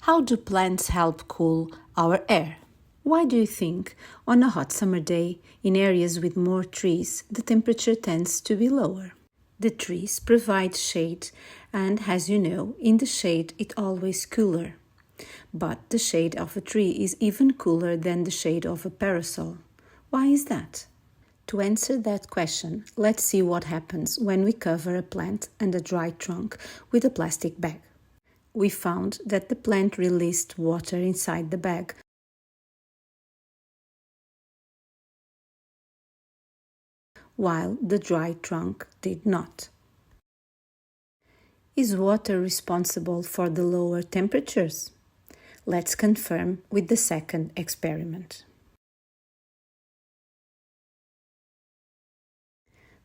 How do plants help cool our air? Why do you think on a hot summer day in areas with more trees the temperature tends to be lower? The trees provide shade and, as you know, in the shade it's always cooler. But the shade of a tree is even cooler than the shade of a parasol. Why is that? To answer that question, let's see what happens when we cover a plant and a dry trunk with a plastic bag. We found that the plant released water inside the bag, while the dry trunk did not. Is water responsible for the lower temperatures? Let's confirm with the second experiment.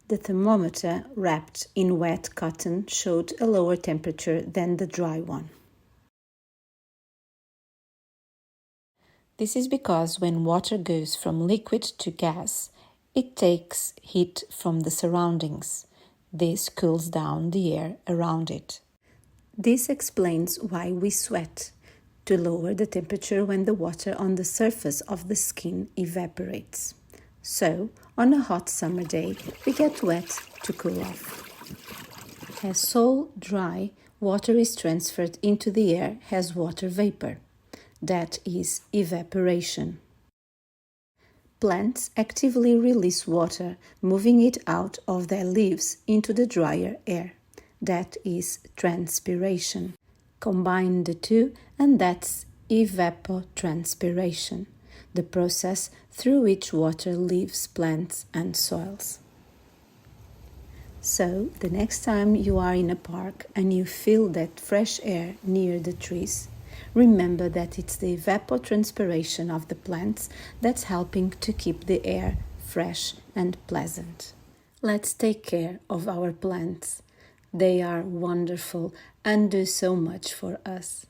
The thermometer wrapped in wet cotton showed a lower temperature than the dry one. This is because when water goes from liquid to gas, it takes heat from the surroundings. This cools down the air around it. This explains why we sweat, to lower the temperature when the water on the surface of the skin evaporates. So, on a hot summer day, we get wet to cool off. As soil dry, water is transferred into the air as water vapor. That is evaporation. Plants actively release water, moving it out of their leaves into the drier air. That is transpiration. Combine the two and that's evapotranspiration, the process through which water leaves plants and soils. So, the next time you are in a park and you feel that fresh air near the trees, remember that it's the evapotranspiration of the plants that's helping to keep the air fresh and pleasant. Let's take care of our plants. They are wonderful and do so much for us.